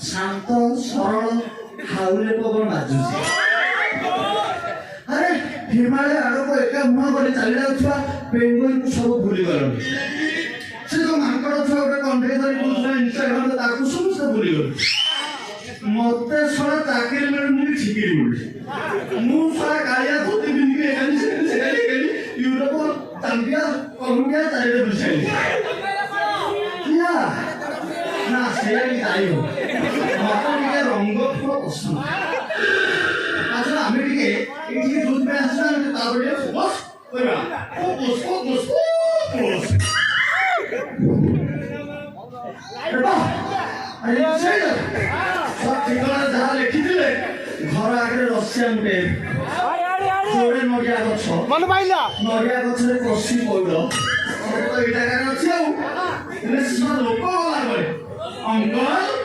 শান্ত সরল হাউলে পবন বাজুଛି আরে হিମାଳୟ ଆଡ଼କୁ ଏକା ମୁହଁ କରି ଚାଲି ଯାଉଥିବା ପେଙ୍ଗୁଇନକୁ ସବୁ ଭୁଲି ଗଲଣି ସେ ଯୋଉ ମାଙ୍କଡ଼ ଛୁଆ ଗୋଟେ କଣ୍ଢେଇ ଧରି ବୁଲୁଥିଲା ଇନଷ୍ଟାଗ୍ରାମରେ ତାକୁ ସମସ୍ତେ ଭୁଲିଗଲୁ ମତେ ଶଳା ଚାକିରି ମିଳୁନି କି ଠିକିରି ମିଳୁଛି ମୁଁ ଶଳା କାଳିଆ ଧୋତି ପିନ୍ଧିକି ଏକାଲି ୟୁରୋପ ଚାମ୍ପିଆ କଲମ୍ବିଆ ଚାରିରେ ବୁଲିସାଇଲି ନା ସେଇଆ କି ଯାଇ ହବ ମତେ ଟିକେ ରଙ୍ଗ ଫୁଲ ପସନ୍ଦ ଆଚ୍ଛା ଆମେ ଟିକେ ଏଇଠିକି ଯୋଉଥିପାଇଁ ଆସିଲା ତାପରେ ଟିକେ ଫୋକସ୍ କରିବା ଯାହା ଲେଖିଥିଲେ ଘର ଆଗରେ ରସିଆନ ଟେପ୍ ଯୋଡ଼େ ନଡ଼ିଆ ଗଛ ନଡ଼ିଆ ଗଛରେ କଷି ପଇଡ଼ ଏଇଟା କାରଣ ଅଛି ଆଉ ହେଲେ ସେ ଲୋକ ଗଲା ପରେ ଅଙ୍କଲ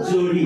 जोड़ी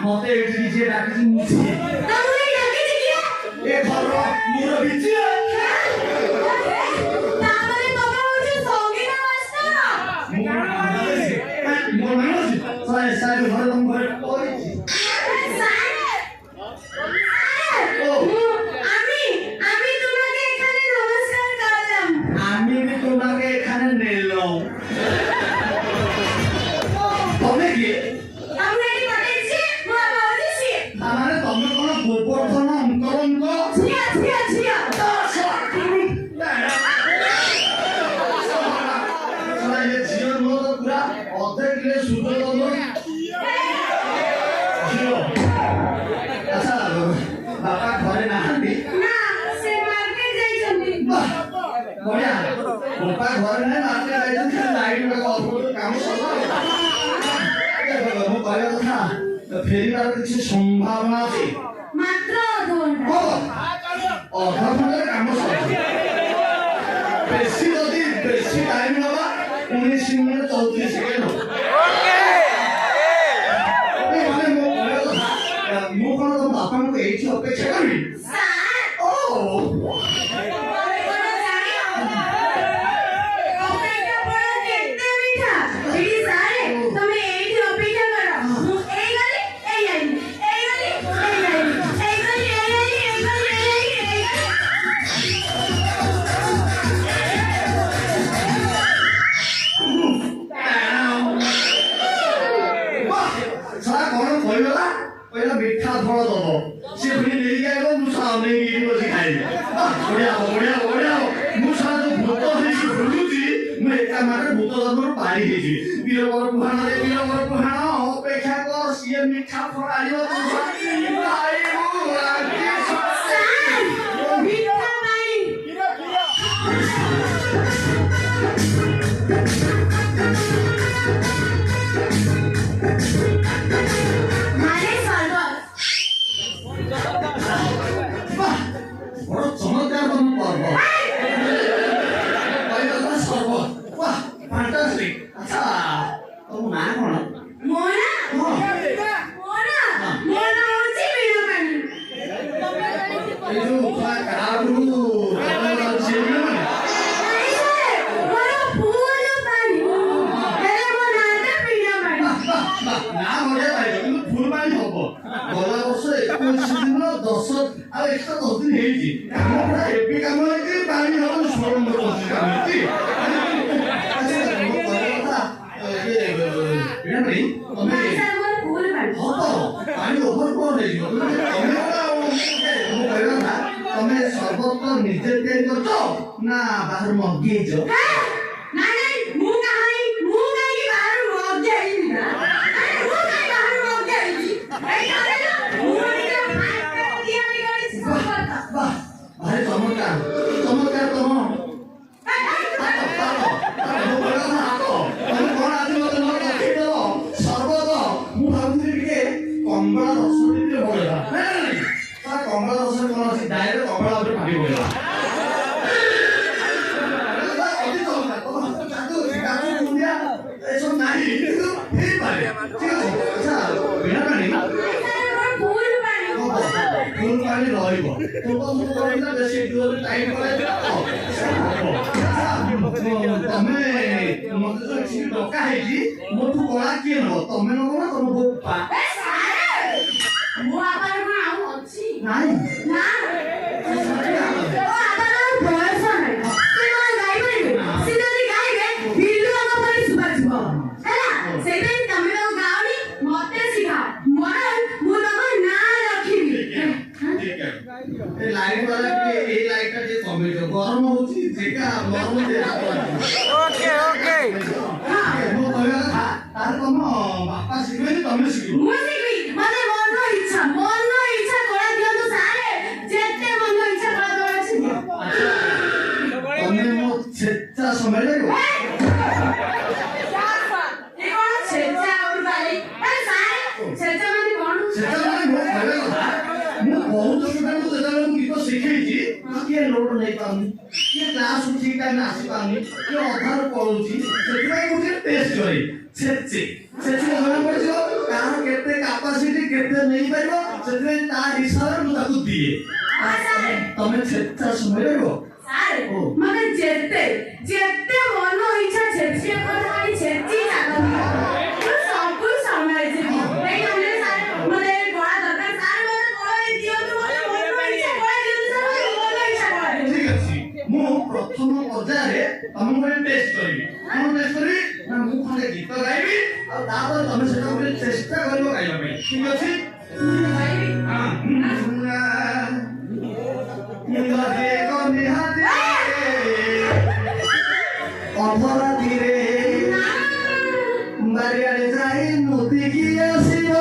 मते डीजे डाकी मुझे तमरे डाकी दिया ए भरो मुरो बिचे तामरे तमे होचे संगीत वास्ता मोर मानसी सारे सारे घर तुम घर कोई আমি তোমাকে এখানে নমস্কার করলাম আমি তোমাকে এখানে নিলাম ବଢିଆ ବୋପା ଘରେ ନାହିଁ ମାର୍କେଟ ଯାଇଛନ୍ତି ଖାଲି ଲାଇଟ୍ ଗୁଡାକ ଅଫ୍ କରିଦେଲେ କାମ ସରିଲା ମୁଁ କହିବା କଥା ଫେରିବାର କିଛି ସମ୍ଭାବନା ଅଛି ମାତ୍ର ଅଧଘଣ୍ଟାରେ କାମ ସରିଲା ବେଶୀ ଟାଇମ୍ ହବା 19 ମିନିଟ୍ 34 ସେକେଣ୍ଡ ମୁଁ କଣ ତମ ବାପାଙ୍କୁ ଏଇଠି ଅପେକ୍ଷା କରିବି ମିଠା ଫଳ ଦବ ସେ ପୁଣି ନେଇକି ଆଇବ ମୁଁ ନେଇକି ବସି ଖାଇବି ବଢିଆ ବଢିଆ ବଢିଆ ମୁଁ ସାରା ଯୋଉ ଭୂତ ହେଇକି ବୁଲୁଛି ମୁଁ ଏକା ମାରେ ଭୂତ ଧର୍ମରୁ ପାରି ହେଇଯିବି ବୀରବର ପୁହାଣ ଅପେକ୍ଷା କର ସିଏ ମିଠା ଫଳ ଆଣିବ ତମେ ସର୍ବତ ନିଜେ ତିଆରି କରୁଛ ନା ବାହାରୁ ମଗେଇଛ ଭାରି ଚମତ୍କାର ଚମତ୍କାର ତମ ସର୍ବତ ମୁଁ ଭାବୁଥିଲି ଟିକେ କମଳା ରସ ଟିକେ ପଳେଇବା କମଳା ରସରେ କଣ ଅଛି ଡାଇରେକ୍ଟ କମଳା ଉପରେ ପାଣି ପଳେଇବା ଏସବୁ ନାହିଁ କିନ୍ତୁ ହେଇପାରେ ଠିକ ଅଛି ଆଚ୍ଛା ବିନା ପାଣି ଫୁଲ ପାଣି ରହିବ ବେଶୀ ଟାଇମ୍ ତମେ ମତେ ତ କିଛି ଡକା ହେଇଛି ମୋଠୁ କଳା କିଏ ନବ ତମେ ନବ ନା ତମ ବୋପା ନାଇଁ ଲାଇଟ୍ ବାଲା ଏଇ ଲାଇଟ୍ ଟା ଟିକେ କମେଇ ଦିଅ ଗରମ ହଉଛି ଯେକା ଗରମ ଓକେ ଓକେ ମୁଁ କହିବା କଥା ତାହେଲେ ତମ ବାପା ଶିଖିବେନି ତମେ ଶିଖିବ ମୁଁ ଶିଖିବି ମତେ ମନ ଇଚ୍ଛା କଳା ଦିଅନ୍ତୁ ସାରେ ଯେତେ ମନ ଇଚ୍ଛା କଳା ଦବା ଅଛି ତମେ ମୋ ଛେଚା ସମୟ ଲାଗିବ ବହୁତ ଷ୍ଟୁଡେଣ୍ଟ ଯେତେବେଳେ ମୁଁ ଗୀତ ଶିଖେଇଛି କିଏ ଲୋଡ ନେଇପାରୁନି କିଏ କ୍ଲାସ ଠିକ ଟାଇମ୍ ଆସିପାରୁନି କିଏ ଅଧାରୁ ପଳଉଛି ସେଥିପାଇଁ ମୁଁ ଟିକେ ଟେଷ୍ଟ କରେ ସେଥିରେ ଜଣା ପଡିଯିବ କାହାର କେତେ କାପାସିଟି କେତେ ନେଇପାରିବ ସେଥିପାଇଁ ତା ହିସାବରେ ମୁଁ ତାକୁ ଦିଏ ତମେ ଛେଚା ସମୟ ରହିବ ମାନେ ଯେତେ ମନ ଇଚ୍ଛା ଛେଚି ଛେଚି ସବୁ ସମ୍ଭାଳିଯିବି ପ୍ରଥମ ପର୍ଯ୍ୟାୟରେ ତମକୁ ଗୋଟେ ଟେଷ୍ଟ କରିବି କଣ ଟେଷ୍ଟ କରିବି ନା ମୁଁ ଖଣ୍ଡେ ଗୀତ ଗାଇବି ଆଉ ତାପରେ ତମେ ସେଟା ଗୋଟେ ଚେଷ୍ଟା କରିବ ଗାଇବା ପାଇଁ ଠିକ ଅଛି ଅପରାଧୀରେ ବାରିଆଡେ ଯାଇ ନଦୀକି ଆସିବ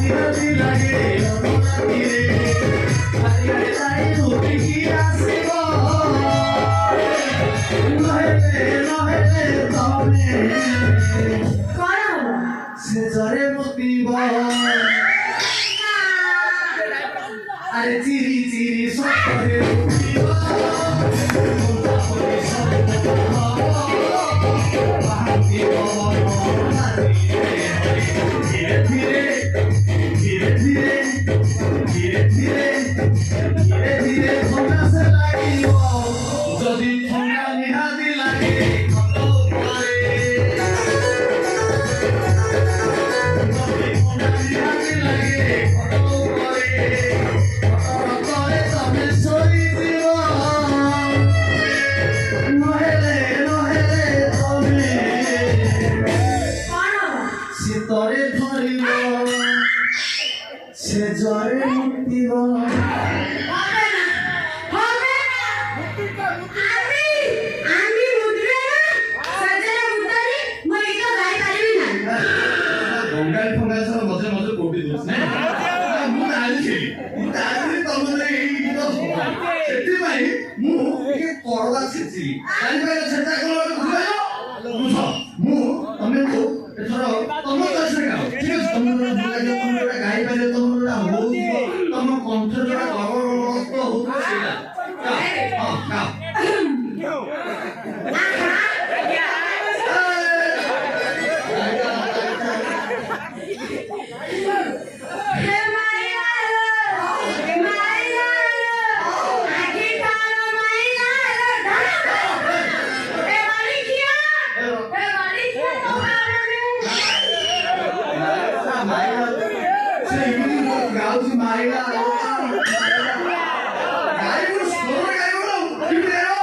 যদি লাগে রাতিরে হারিয়ে যায় রূপে কি আসিব নহেলে নহেলে তবে କଣ ହବ? সে জরে মুতিব আরে চিরি চিরি সপরে উঠিব ধীরে ধীরে ধীরে ধীরে ধীরে ধীরে ধীরে ধীরে ঠোঙা সে লাগিব যদি ঠোঙা নিহাতি লাগে কত করে যদি ঠোঙা নিহাতি লাগে কত করে কত করে তবে সরি দিব নহেলে নহেলে তবে କଣ ହବ? সে তরে ধরিব সে জ্বরে মুক্তিব হবে না, হবে না। আমি মুদ্রে না, ସଜରେ ମୁଦ୍ରାରେ ମୁଁ ଗୀତ ଗାଇପାରିବି ନାହିଁ। ବଙ୍ଗାଳୀ ଫଙ୍ଗାଳୀ ସବୁ ମଝିରେ ମଝିରେ କୋଟି ଦଉଛି ମୁଁ ଜାଣିଥିଲି ତମର ଏଇ ଗୀତ ସେଥିପାଇଁ ମୁଁ ଟିକେ କରଦା ଛେଚିଲି ଜାଣିପାରିଲ ଛେଚା କଲ ବୁଝିପାରିଲ ବୁଝ ମୁଁ ତମକୁ ଏଥର ତମ ଚଏସରେ ଗାଅ ଠିକ ଅଛି ତମର ଯୋଉଟା ଗାଇପାରିବ ତମର ଯୋଉଟା ହଉଥିବ ତମ କଣ୍ଠରେ ଯୋଉଟା ଗର୍ବ ହଉଥିବ ସେଇଟା ଗାଅ ହଁ ଗାଅ ହେ ମାଇଲାଲୋ, ମାଇଲାଲୋ, ଆଖି ତାର ମାଇଲାଲୋ, ହେ ମାଣିକିଆ, ହେ ମାଣିକିଆ, ସେ ଏମିତି ଗାଉଛି ମାଇଲା ଗାଇବୁ ସ୍ୱର ଗାଇବୁ କେମିତି ଗାଇବ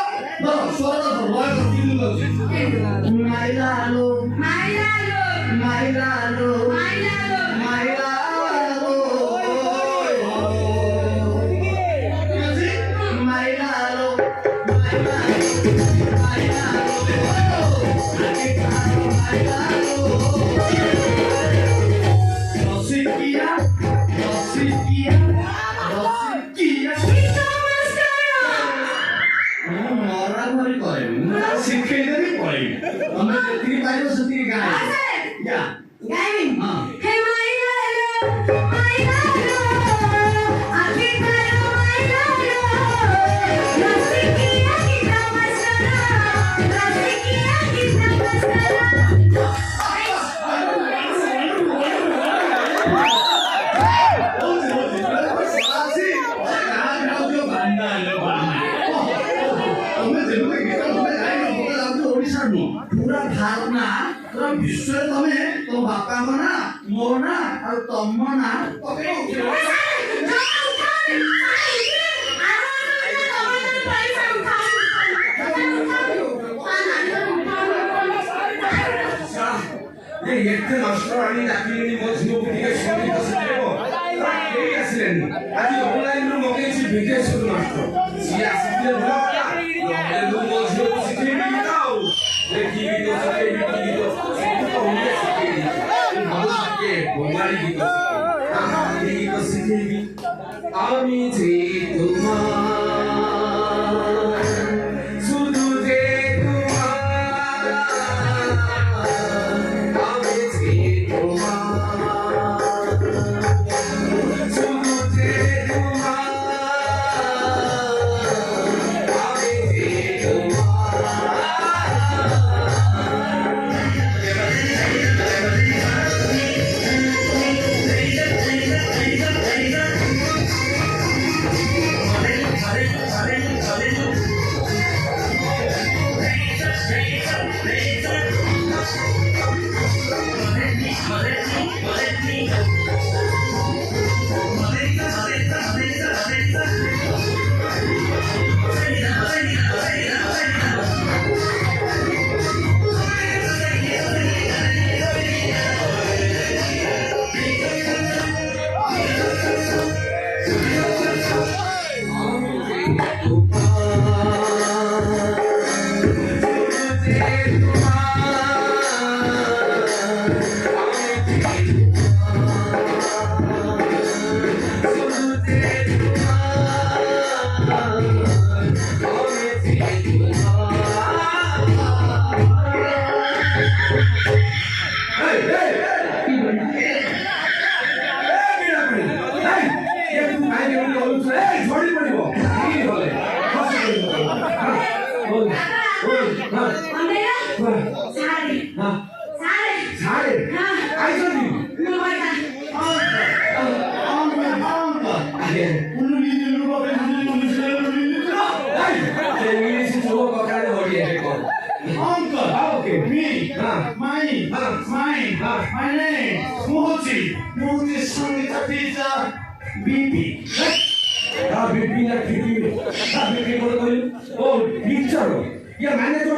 ସ୍ୱର ଭୟ କେମିତି ଗାଉଛି ମାଇଲା ଆଲୋ ମାଇଲାଲୋ, ମାଇଲା ଆଲୋ ମାଇଲାଲୋ, ମାଇଲା ଆଲୋ ମାଇଲା ଆଲୋ ମାଇଲା ରସିକିଆ ରସିକିଆ ରସିକିଆ ଗୀତ ମାଷ୍ଟର। ମୁଁ ମରାମରି କରେନି ମୁଁ ଶିଖେଇଦେବି ପଳେଇବି ତମେ ଯେତିକି ପାରିବ ସେତିକି ଗାଏ ଯା ଗାଇବି। ହଁ ହେ ମାଇଲାଲୋ, ମାଇଲାଲୋ, ଆଖି ତାର ମାଇଲାଲୋ, ରସିକିଆ ଗୀତ ମାଷ୍ଟର, ରସିକିଆ ଗୀତ ମାଷ୍ଟର। ପୁରା ଭାରତ ନା ପୁରା ବିଶ୍ୱରେ ତମେ ତମ ବାପାଙ୍କ ନା ମୋ ନା ଆଉ ତମ ନା ଏତେ ମାଷ୍ଟର ଆଣି ଡାକିଲେଣି ମୋ ଝିଅକୁ ଟିକେ ସଙ୍ଗୀତ ଶିଖେଇବ କେହି ଆସିଲେନି ଆଜି ଅନଲାଇନରୁ ମଗେଇଛି ବିଦେଶରୁ ମାଷ୍ଟର ସିଏ ଆସିଥିଲେ ଭଲ କଥା ନହେଲେ ମୁଁ ମୋ ଝିଅକୁ ଶିଖେଇବି ଗୀତ ଆଉ ଦେଖି ଗୀତ ଶିଖେଇବି କି ଗୀତ ସଙ୍ଗୀତ ଓଡ଼ିଆ ଶିଖେଇବି ଭଲ ଶିଖେ ବଙ୍ଗାଳୀ ଗୀତ ଶିଖେଇବି ଗୀତ ଶିଖେଇବି আমি যে তোমার শুধু যে তোমার আমি যে তোমার শুধু যে তোমার আমি যে তোমার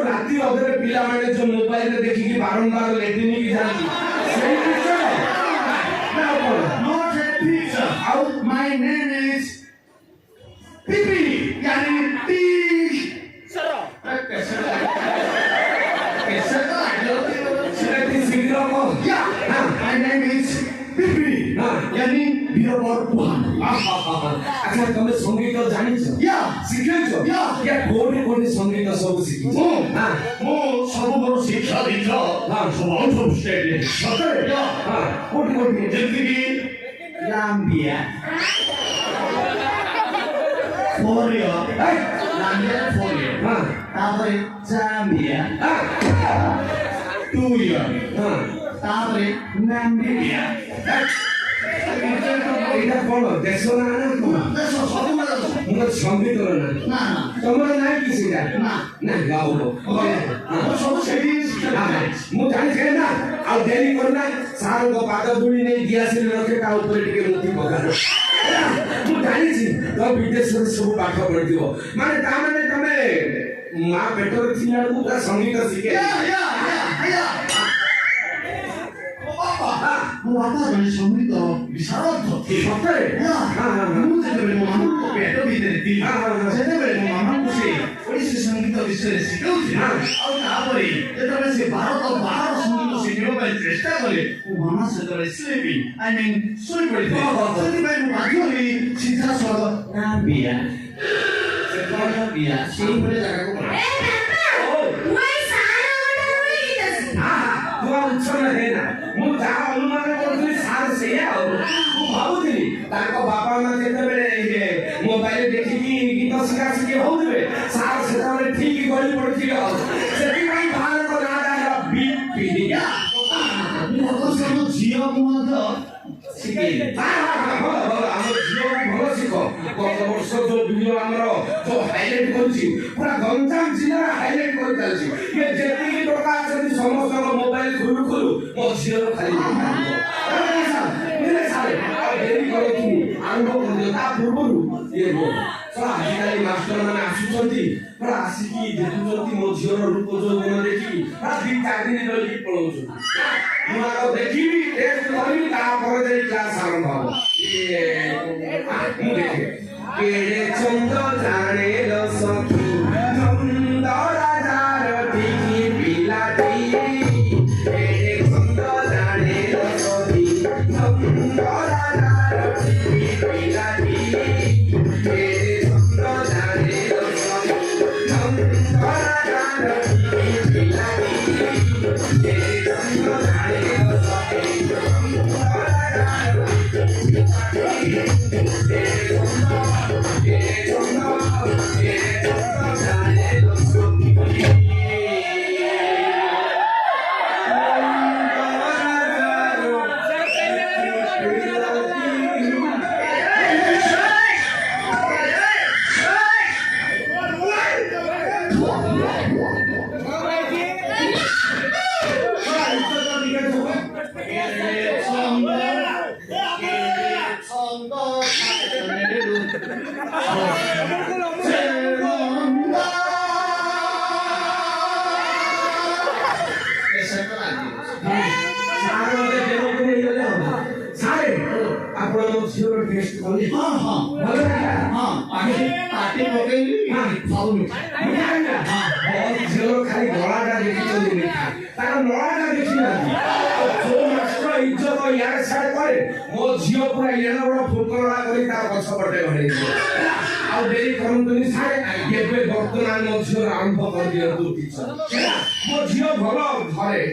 ରାତି ଅଧରେ ପିଲାମାନେ ଯୋଉ ମୋବାଇଲରେ ଦେଖିକି ବାରମ୍ବାର ଲେଟ୍ରିନ୍ କି ଯାଆନ୍ତି ସେଇ picture? ନା ଆଉ କଣ? Not a picture. Out. My name is Pipi. Yani Pig. Saro. कैसे तो आगे সেটা কি শীঘ্র কর? Yeah. My name is Pipi. Yani Birabar Tuhan. আচ্ছা তুমি সঙ্গীত জানিছ? Yeah. শিখেছ? Yeah. কোটি কোটি সঙ্গীত ସବୁ ଶିଖିছ? ମୁଁ ସବୁ ମୋର ଶିକ୍ଷା ଦୀକ୍ଷା ସବୁ ଷ୍ଟେଟରେ ସତରେ କୋଟି କୋଟି ଯେମିତିକି ଲାମ୍ବିଆ ଫୋରିଅ ଲାମ୍ବିଆ ଫୋରିଅ ତାପରେ ଜାମ୍ବିଆ ଟୁଇଅ ତାପରେ ନାମ୍ବିଆ ଏଇଟା କଣ ଦେଶ ନା କଣ? ଦେଶ ସବୁ ବେଳ ମୁଁ ସଙ୍ଗୀତର ନା ନା ନା ତମର ନାଇଁ କି ସେଇଟା? ନା ନା ଗାଉଲ ମୁଁ ସବୁ ସେଠି ଶିକ୍ଷା ଦେଇଛି ମୁଁ ଜାଣିଛି ନା ଆଉ ଡେରି କରନା ସାରଙ୍କ ପାଦ ଧୂଳି ନେଇ ଦିଆସିଲି ରଖେ ତା ଉପରେ ଟିକେ ମୁଠି ପକା ମୁଁ ଜାଣିଛି ତ ବିଦେଶରେ ସବୁ ପାଠ ପଢିଥିବ ମାନେ ତା ମାନେ ତମେ ମା ପେଟରେ ଥିଲା ବେଳକୁ ପୁରା ସଙ୍ଗୀତ ଶିଖେ ମୋ ବାପା ଜଣେ ସଙ୍ଗୀତ ବିଶାରଦ ଥିଲେ ସତରେ? ମୁଁ ଯେତେବେଳେ ମୋ ମାମାଙ୍କ ପେଟ ଭିତରେ ଥିଲି ସେତେବେଳେ ମୋ ମାମାଙ୍କୁ ସେ ଓଡ଼ିଶୀ ସଙ୍ଗୀତ ବିଷୟରେ ଶିଖାଉଥିଲେ ଆଉ ତାପରେ ଯେତେବେଳେ ସେ ଭାରତ ବାହାର ସଙ୍ଗୀତ ଶିଖିବା ପାଇଁ ଚେଷ୍ଟା କଲେ ମୋ ମାମା ସେତେବେଳେ ସ୍ଲିପିଂ ଶୋଇ ପଡ଼ିଥିଲେ ସେଥିପାଇଁ ମୁଁ ବାଧ୍ୟ ହୋଇ ସିଧାସଳଖ ନାମ୍ବିଆ ସେ ନାମ୍ବିଆ ସେଇଭଳି ଜାଗାକୁ ପଳାଏ ତୁ ଆଉ ଉଚ୍ଛନ୍ନ ହେନା ମୁଁ ଯାହା ଅନୁମାନ କରୁଥିଲି ସାର୍ ସେଇଆ ଆଉ ମୁଁ ଭାବୁଥିଲି ତାଙ୍କ ବାପା ମା ଯେତେବେଳେ ମୋବାଇଲ ଦେଖିକି ଗୀତ ଶିଖା ଶିଖି ହଉଥିବେ ସାର୍ ସେତେବେଳେ ଠିକ ଗଳି ପଡୁଥିବେ ଆଉ ସେଥିପାଇଁ ବାହାରଙ୍କ ନାଁଟା ହେଲା ବିପି ମୁଁ ଅବଶ୍ୟ ଝିଅକୁ ମଧ୍ୟ ଶିଖେଇଲି ଆମ ଝିଅକୁ ଭଲ ଶିଖ ଗତ ବର୍ଷ ଯୋଉ ଭିଡ଼ିଓ ଆମର ଯୋଉ ହାଇଲାଇଟ୍ କରୁଛି ପୁରା ଗଞ୍ଜାମ ଜିଲ୍ଲାରେ ହାଇଲାଇଟ୍ କରି ଚାଲିଛି ଇଏ ଯେତିକି ଟଙ୍କା ଅଛନ୍ତି ସମସ୍ତଙ୍କ ମୋବାଇଲ ଖୋଲୁ ଖୋଲୁ ମୋ ଝିଅର ଖାଲି ଡେରି କରନ୍ତୁନି ଆରମ୍ଭ କରିଦିଅ ତା ପୂର୍ବରୁ ଇଏ ଆଜିକାଲି ମାଷ୍ଟର ମାନେ ଆସୁଛନ୍ତି ପୁରା ଆସିକି ଦେଖୁଛନ୍ତି ମୋ ଝିଅର ରୂପ ଯୌବନ ଦେଖିକି ପୁରା 2-4 ଦିନ ରହିକି ପଳଉଛନ୍ତି ମୁଁ ଆଗ ଦେଖିବି ଟେଷ୍ଟ କରିବି ତାପରେ ଯାଇ କ୍ଲାସ ଆରମ୍ଭ ହବ ମୁଁ ଦେଖେ କେଡ଼େ ଚନ୍ଦ ଜାଣେ ଲୋ ସଖୀ ନନ୍ଦ ରାଜାର ଟିକି ପିଲାଟି କେଡ଼େ ଚନ୍ଦ ଜାଣେ ଲୋ ସଖୀ ନନ୍ଦ ରାଜାର ଟିକି ପିଲାଟି କେଡ଼େ ଚନ୍ଦ ଜାଣେ ଲୋ ସଖୀ ନନ୍ଦ ରାଜାର ଟିକି ପିଲାଟି କେଡ଼େ ଚନ୍ଦ ଜାଣେ ଲୋ ସଖୀ ନନ୍ଦ ରାଜାର ଟିକି ଇଆଡେ ସିଆଡେ କରେ ମୋ ଝିଅ ପୁରା ଏଡେ ବଡ ଫୁଲକଲରା କରି ତା ଗଛ ପଟେ ଘଡେଇ ଦିଏ ଆଉ ଡେରି କରନ୍ତୁନି ସାର୍ ଏବେ ବର୍ତ୍ତମାନ ମୋ ଝିଅର ଆରମ୍ଭ କରିଦିଅନ୍ତୁ ଟିଚର ମୋ ଝିଅ ଭଲ ଘରେ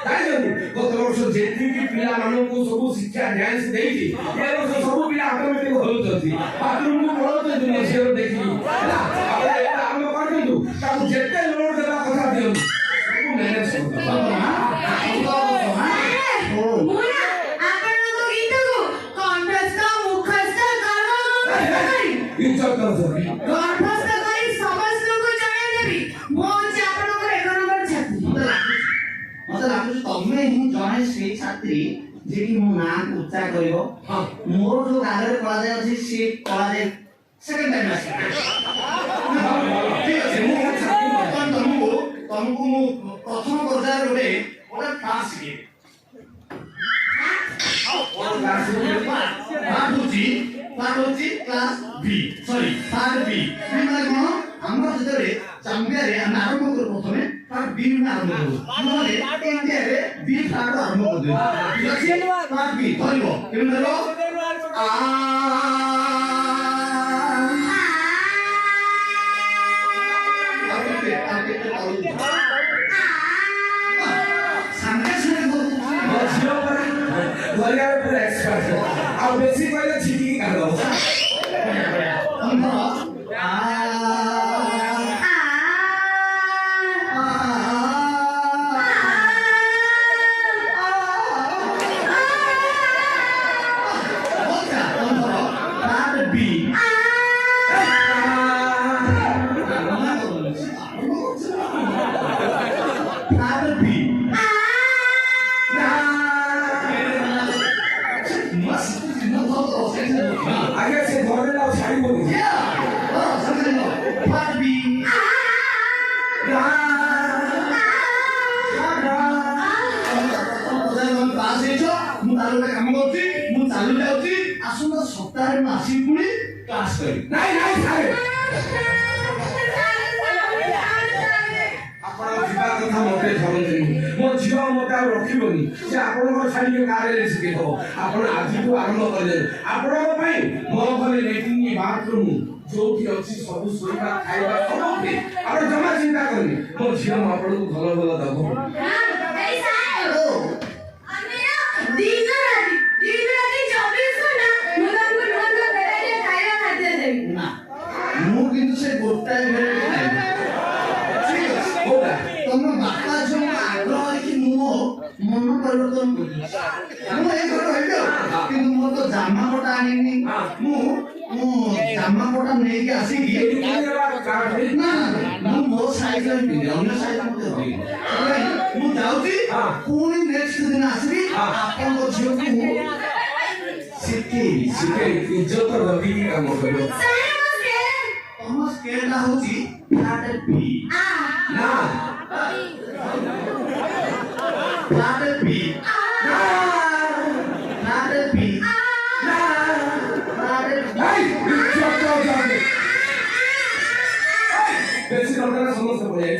ଜାଣିଛନ୍ତି ଗତ ବର୍ଷ ଯେତିକି ପିଲାମାନଙ୍କୁ ସବୁ ଶିକ୍ଷା ଡ୍ୟାନ୍ସ ଦେଇଛି ଏ ବର୍ଷ ସବୁ ପିଲା ଅଟୋମେଟିକ ହଉଛନ୍ତି ବାଥରୁମକୁ ପଳାଉଛନ୍ତି ମୋ ଝିଅର ଦେଖିକି ହେଲା ଆପଣ ଏଇଟା ଆରମ୍ଭ କରିଦିଅନ୍ତୁ ତାକୁ ଯେତେ ଲୋଡ ଦେବା କଥା ଦିଅନ୍ତୁ ସବୁ ମ୍ୟାନେଜ କରିଦେବା ମୁଁ ନା ଆପଣଙ୍କ ଗୀତକୁ କଣ୍ଠସ୍ଥ ମୁଖସ୍ଥ ଇଜ୍ଜତ ଦେବି ଗର୍ଭସ୍ଥ କରି ସମସ୍ତଙ୍କୁ ଜଣାଇଦେବି ମୁଁ ହଉଛି ଆପଣଙ୍କର 1 ନମ୍ବର ଛାତ୍ରୀ ମତେ ଲାଗୁଛି ତମେ ହିଁ ଜଣେ ସେଇ ଛାତ୍ରୀ ଯିଏକି ମୋ ନାଁକୁ ଉଚ୍ଚା କରିବ ମୋର ଯୋଉ ଗାଲରେ କଳାଯାଏ ଅଛି ସେ କଳାଯାଏ ସେକେଣ୍ଡ ଟାଇମ୍ ଆସିବ ଠିକ ଅଛି ମୁଁ ବର୍ତ୍ତମାନ ତମକୁ ମୁଁ ପ୍ରଥମ ପର୍ଯ୍ୟାୟରେ ଗୋଟେ ପାସ୍ ଶିଖେଇବି ପାର୍ଟ ହଉଛି କ୍ଲାସ ବି ସରି ପାର୍ଟ ବି ମାନେ କଣ ଆମର ଯେତେବେଳେ ଚାମ୍ବିଆରେ ଆମେ ଆରମ୍ଭ କରୁ ପ୍ରଥମେ ପାର୍ଟ ବି ଆରମ୍ଭ କରୁ ନହେଲେ ଇଣ୍ଡିଆରେ ବି ପାର୍ଟ ଆରମ୍ଭ କରିଦେବୁ ଠିକ ଅଛି ପାର୍ଟ ବି ଧରିବ କେମିତି ଧରିବ ସାଙ୍ଗେ ସାଙ୍ଗେ ମୋ ଝିଅ ପରା ଘରିଆରେ ପୁରା ଏକ୍ସପର୍ଟ ଆଉ ବେଶୀ କହିଲେ ଛିଟିକି କାଢିଦବ ଆଜ୍ଞା ସେ ଘରେ ଆଉ ଛାଡ଼ିବନି ଆସନ୍ତା ସପ୍ତାହରେ ମୁଁ ଆସିବି ପୁଣି କ୍ଲାସ କରିବି ନାଇଁ ନାଇଁ ସାରେ ଆପଣ ଯିବା କଥା ମତେ ଧରନ୍ତୁନି ମୋ ଝିଅ ମତେ ଆଉ ରଖିବନି ସେ ଆପଣଙ୍କର ଛାଡ଼ିକି ଗାଁରେ ଶିଖେଇବ ଆପଣ ଆଜିଠୁ ଆରମ୍ଭ କରିଦେବେ ଆପଣଙ୍କ ପାଇଁ ମୋ ଘରେ ଲେଟ୍ରିନ୍ ବାଥରୁମ୍ ଯୋଉଠି ଅଛି ସବୁ ଶୋଇବା ଖାଇବା ସବୁ ଫ୍ରି ଆପଣ ଜମା ଚିନ୍ତା କରନି ମୋ ଝିଅ ମୁଁ ଆପଣଙ୍କୁ ଭଲ ଭଲ ଦବ ମୁଁ କିନ୍ତୁ ସେ ଗୋଟାଏ ଭେରାଇଟି ଖାଇବି ଠିକ ଅଛି କୋଉଟା ତମ ବାପା ଝିଅଙ୍କ ଆଗ୍ରହ ଦେଖି ମୁଁ ମନ ପରିବର୍ତ୍ତନ କରୁଛି ମୁଁ ଏଇ ଘରେ ରହିବି ଆଉ କିନ୍ତୁ ମୋର ତ ଜାମା ପଟା ଆଣିନି ମୁଁ ଜାମା ପଟା ନେଇକି ଆସିକି ନା ମୁଁ ମୋ ସାଇଜରେ ପିନ୍ଧି ଅନ୍ୟ ସାଇଜ ମତେ ରହିବି ମୁଁ ଯାଉଛି ପୁଣି ନେକ୍ସଟ ଦିନ ଆସିବି ଆପଣଙ୍କ ଝିଅକୁ ମୁଁ ଶିଖେଇବି ଇଜ୍ଜତ ରଖିକି କାମ କରିବ ତମ ସ୍କେଲଟା ହଉଛି ପାର୍ଟ ବି ନା ପାର୍ଟ ବି ପାର୍ଟ ବି ବେଶୀ ଦରକାର ସମସ୍ତେ ପଳେଇ